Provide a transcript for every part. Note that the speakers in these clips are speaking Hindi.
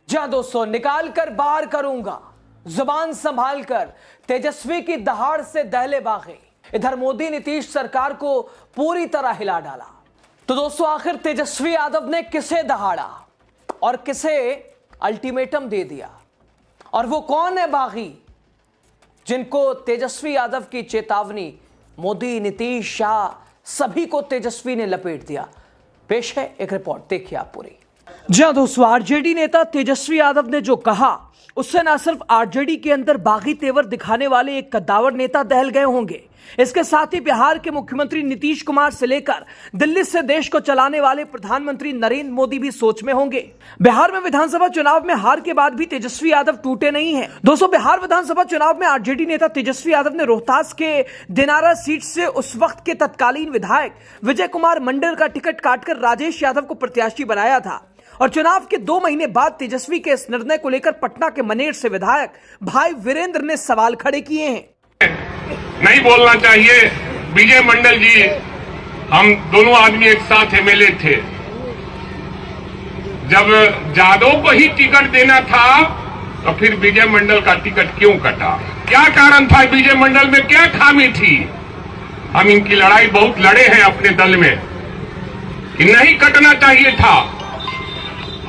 जी हाँ दोस्तों, निकाल कर बाहर करूंगा, जुबान संभाल कर तेजस्वी की दहाड़ से दहले बागे। इधर मोदी नीतीश सरकार को पूरी तरह हिला डाला। तो दोस्तों, आखिर तेजस्वी यादव ने किसे दहाड़ा और किसे अल्टीमेटम दे दिया, और वो कौन है बागी जिनको तेजस्वी यादव की चेतावनी मोदी, नीतीश, शाह सभी को तेजस्वी ने लपेट दिया। पेश है एक रिपोर्ट, देखिए आप पूरी। जी हाँ दोस्तों, आरजेडी नेता तेजस्वी यादव ने जो कहा उससे न सिर्फ आरजेडी के अंदर बागी तेवर दिखाने वाले एक कद्दावर नेता दहल गए होंगे, इसके साथ ही बिहार के मुख्यमंत्री नीतीश कुमार से लेकर दिल्ली से देश को चलाने वाले प्रधानमंत्री नरेंद्र मोदी भी सोच में होंगे। बिहार में विधानसभा चुनाव में हार के बाद भी तेजस्वी यादव टूटे नहीं हैं। दोस्तों, बिहार विधानसभा चुनाव में आरजेडी नेता तेजस्वी यादव ने रोहतास के दिनारा सीट से उस वक्त के तत्कालीन विधायक विजय कुमार मंडल का टिकट काटकर राजेश यादव को प्रत्याशी बनाया था, और चुनाव के 2 महीने बाद तेजस्वी के इस निर्णय को लेकर पटना के मनेर से विधायक भाई वीरेंद्र ने सवाल खड़े किए हैं। नहीं बोलना चाहिए। विजय मंडल जी, हम दोनों आदमी एक साथ एमएलए थे। जब जादव को ही टिकट देना था तो फिर विजय मंडल का टिकट क्यों कटा? क्या कारण था? विजय मंडल में क्या खामी थी? हम इनकी लड़ाई बहुत लड़े हैं अपने दल में कि नहीं कटना चाहिए था,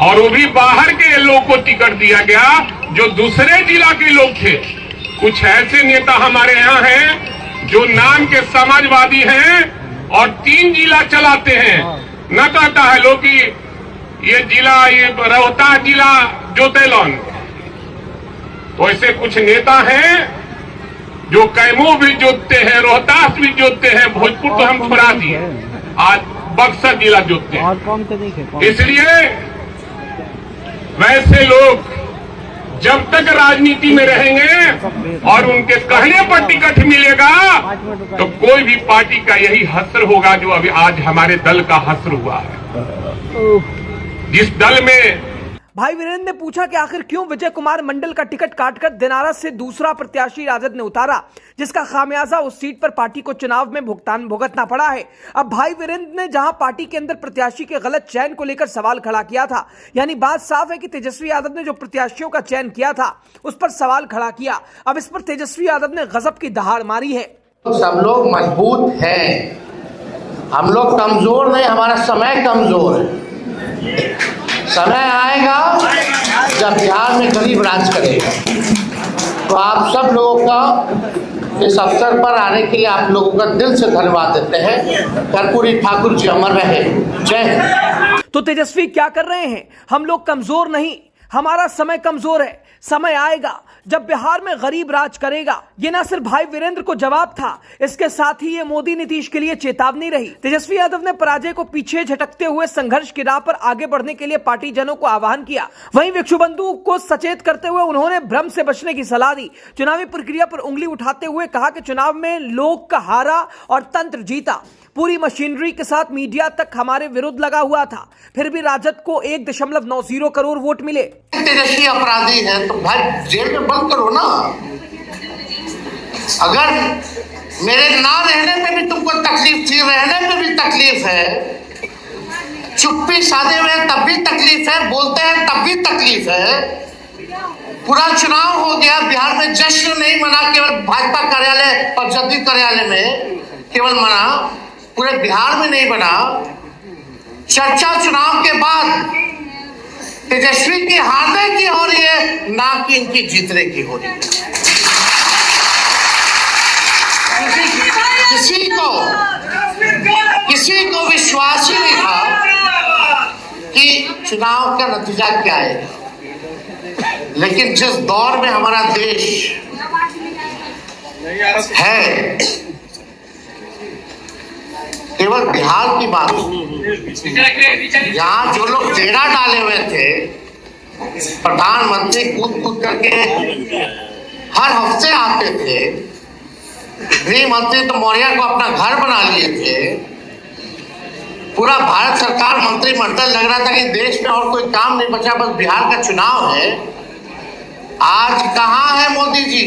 और वो भी बाहर के लोग को टिकट दिया गया जो दूसरे जिला के लोग थे। कुछ ऐसे नेता हमारे यहाँ हैं जो नाम के समाजवादी हैं और 3 जिला चलाते हैं। न कहता है लोग कि ये जिला, ये रोहतास जिला जोतेलन। तो ऐसे कुछ नेता हैं जो कैमूर भी जोतते हैं, रोहतास भी जोतते हैं, भोजपुर तो हम छोड़ा दिए, आज बक्सर जिला जोतते हैं। इसलिए वैसे लोग जब तक राजनीति में रहेंगे और उनके कहने पर टिकट मिलेगा तो कोई भी पार्टी का यही हश्र होगा जो अभी आज हमारे दल का हश्र हुआ है। जिस दल में भाई वीरेंद्र ने पूछा कि आखिर क्यों विजय कुमार मंडल का टिकट काटकर दिनारा से दूसरा प्रत्याशी राजद ने उतारा, जिसका खामियाजा उस सीट पर पार्टी को चुनाव में भुगतना पड़ा है। अब भाई वीरेंद्र ने जहां पार्टी के अंदर प्रत्याशी के गलत चयन को लेकर सवाल खड़ा किया था, यानी बात साफ है कि तेजस्वी यादव ने जो प्रत्याशियों का चयन किया था उस पर सवाल खड़ा किया। अब इस पर तेजस्वी यादव ने गजब की दहाड़ मारी है। सब लोग मजबूत हैं, हम लोग कमजोर नहीं, हमारा समय कमजोर है। समय आएगा जब बिहार में गरीब राज करेगा। तो आप सब लोगों का इस अवसर पर आने के लिए आप लोगों का दिल से धन्यवाद देते हैं। कर्पूरी ठाकुर जी अमर रहे। जय हिंद। तो तेजस्वी क्या कर रहे हैं? हम लोग कमजोर नहीं, हमारा समय कमजोर है। समय आएगा जब बिहार में गरीब राज करेगा। ये ना सिर्फ भाई वीरेंद्र को जवाब था, इसके साथ ही ये मोदी नीतीश के लिए चेतावनी रही। तेजस्वी यादव ने पराजय को पीछे झटकते हुए संघर्ष की राह पर आगे बढ़ने के लिए पार्टी जनों को आह्वान किया। वहीं विक्षुबंधु को सचेत करते हुए उन्होंने भ्रम से बचने की सलाह दी। चुनावी प्रक्रिया पर उंगली उठाते हुए कहा कि चुनाव में लोग का हारा और तंत्र जीता। पूरी मशीनरी के साथ मीडिया तक हमारे विरुद्ध लगा हुआ था, फिर भी राजद को 1.90 करोड़ वोट मिले। तेजस्वी अपराधी है तो भाई जेल में बंद करो ना। अगर मेरे ना रहने पे भी तुमको तकलीफ थी, रहने पे भी तकलीफ है, चुप्पी साधे हुए तब भी तकलीफ है, बोलते हैं तब भी तकलीफ है। पूरा चुनाव हो गया, बिहार में जश्न नहीं मना केवल भाजपा कार्यालय और जदयू कार्यालय में केवल मना, पूरे बिहार में नहीं बना। चर्चा चुनाव के बाद तेजस्वी की हारने की हो रही है, ना कि इनकी जीतने की हो रही है। किसी को विश्वास ही नहीं था कि चुनाव का नतीजा क्या है। लेकिन जिस दौर में हमारा देश है, केवल बिहार की बात, यहाँ जो लोग डेरा डाले हुए थे, प्रधानमंत्री कूद करके हर हफ्ते आते थे, गृह मंत्री तो मौर्य को अपना घर बना लिए थे, पूरा भारत सरकार मंत्रिमंडल लग रहा था कि देश में और कोई काम नहीं बचा, बस बिहार का चुनाव है। आज कहाँ है मोदी जी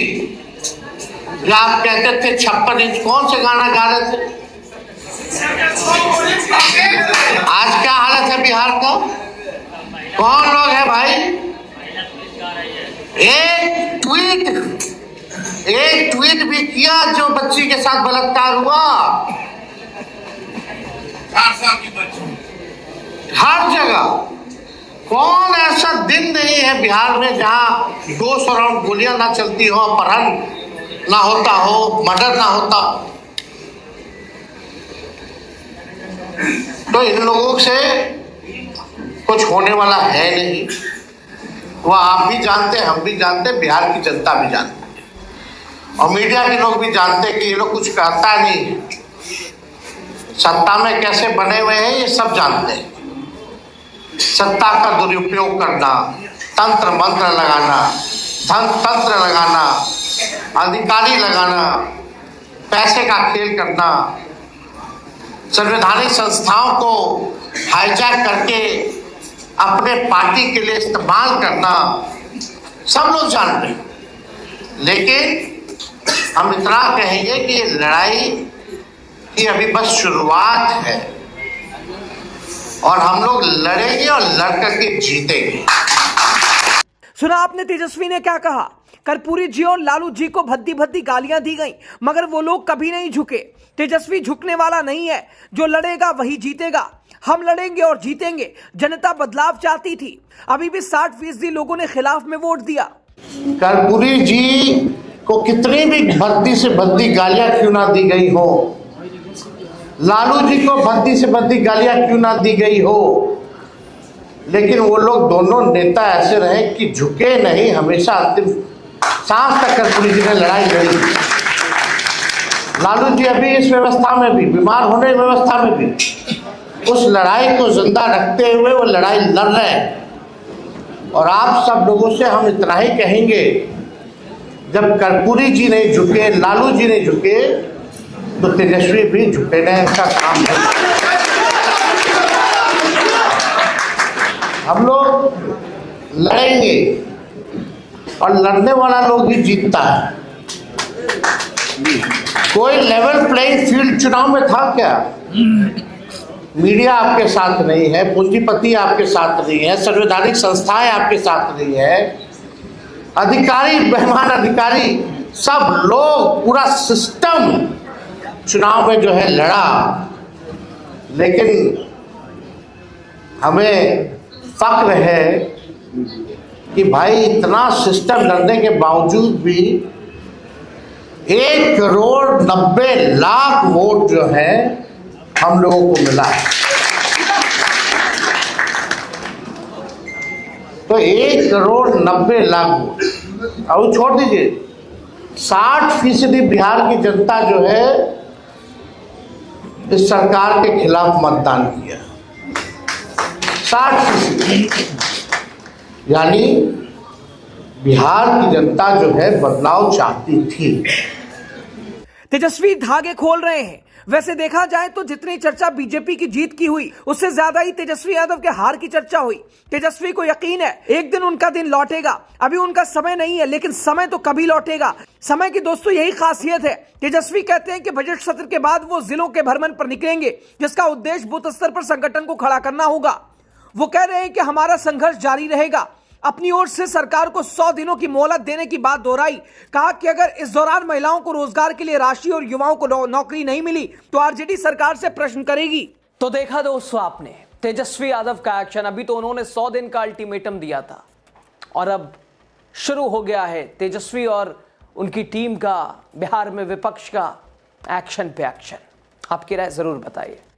जो आप कहते थे 56 इंच? कौन से गाना गा रहे थे? आज क्या हालत है बिहार का? कौन लोग है भाई एक ट्वीट भी किया जो बच्ची के साथ बलात्कार हुआ। 4 साल की बच्ची हर जगह। कौन ऐसा दिन नहीं है बिहार में जहां 200 राउंड गोलियां ना चलती हो, अपहरण ना होता हो, मर्डर ना होता। तो इन लोगों से कुछ होने वाला है नहीं। वह आप भी जानते हैं, हम भी जानते हैं, बिहार की जनता भी जानती है और मीडिया के लोग भी जानते हैं कि ये लोग कुछ कहता नहीं। सत्ता में कैसे बने हुए हैं ये सब जानते हैं। सत्ता का दुरुपयोग करना, तंत्र मंत्र लगाना, धन तंत्र लगाना, अधिकारी लगाना, पैसे का खेल करना, संवैधानिक संस्थाओं को हाईजैक करके अपने पार्टी के लिए इस्तेमाल करना, सब लोग जानते हैं। लेकिन हम इतना कहेंगे कि ये लड़ाई की अभी बस शुरुआत है और हम लोग लड़ेंगे और लड़ करके जीतेंगे। सुना आपने तेजस्वी ने क्या कहा? कर्पूरी जी और लालू जी को भद्दी भद्दी गालियां दी गई, मगर वो लोग कभी नहीं झुके। तेजस्वी झुकने वाला नहीं है, जो लड़ेगा वही जीतेगा। हम लड़ेंगे और जीतेंगे। जनता बदलाव चाहती थी, अभी भी 60% लोगों ने खिलाफ में वोट दिया। कर्पूरी जी को कितनी भी भद्दी से भद्दी गालियां क्यों ना दी गई हो, लालू जी को भद्दी से भद्दी गालियां क्यों ना दी गई हो, लेकिन वो लोग दोनों नेता ऐसे रहे कि झुके नहीं। हमेशा अंतिम सांस तक कर्पूरी जी ने लड़ाई लड़ी। लालू जी अभी इस व्यवस्था में भी, बीमार होने की व्यवस्था में भी, उस लड़ाई को जिंदा रखते हुए वो लड़ाई लड़ रहे हैं। और आप सब लोगों से हम इतना ही कहेंगे, जब कर्पूरी जी नहीं झुके, लालू जी नहीं झुके, तो तेजस्वी भी झुके नहीं। इसका काम है। हम लोग लड़ेंगे और लड़ने वाला लोग ही जीतता है। कोई लेवल प्लेइंग फील्ड चुनाव में था क्या? मीडिया आपके साथ नहीं है, पूंजीपति आपके साथ नहीं है, संवैधानिक संस्थाएं आपके साथ नहीं है, अधिकारी, बेईमान अधिकारी, सब लोग, पूरा सिस्टम चुनाव में जो है लड़ा। लेकिन हमें फक्र है कि भाई इतना सिस्टम लड़ने के बावजूद भी 1,90,00,000 वोट जो है हम लोगों को मिला है। तो 1,90,00,000 वोट, और छोड़ दीजिए 60% बिहार की जनता जो है इस सरकार के खिलाफ मतदान किया। 60%, यानी बिहार की जनता जो है बदलाव चाहती थी। तेजस्वी धागे खोल रहे हैं। वैसे देखा जाए तो जितनी चर्चा बीजेपी की जीत की हुई, उससे ज्यादा ही तेजस्वी यादव के हार की चर्चा हुई। तेजस्वी को यकीन है एक दिन उनका दिन लौटेगा। अभी उनका समय नहीं है, लेकिन समय तो कभी लौटेगा। समय की दोस्तों यही खासियत है। तेजस्वी कहते हैं कि बजट सत्र के बाद वो जिलों के भ्रमण पर निकलेंगे, जिसका उद्देश्य बूथ स्तर पर संगठन को खड़ा करना होगा। वो कह रहे हैं कि हमारा संघर्ष जारी रहेगा। अपनी ओर से सरकार को 100 दिनों की मोहलत देने की बात दोहराई। कहा कि अगर इस दौरान महिलाओं को रोजगार के लिए राशि और युवाओं को नौकरी नहीं मिली तो आरजेडी सरकार से प्रश्न करेगी। तो देखा दोस्तों आपने तेजस्वी यादव का एक्शन। अभी तो उन्होंने 100 दिन का अल्टीमेटम दिया था और अब शुरू हो गया है तेजस्वी और उनकी टीम का बिहार में विपक्ष का एक्शन पे एक्शन। आपकी राय जरूर बताइए।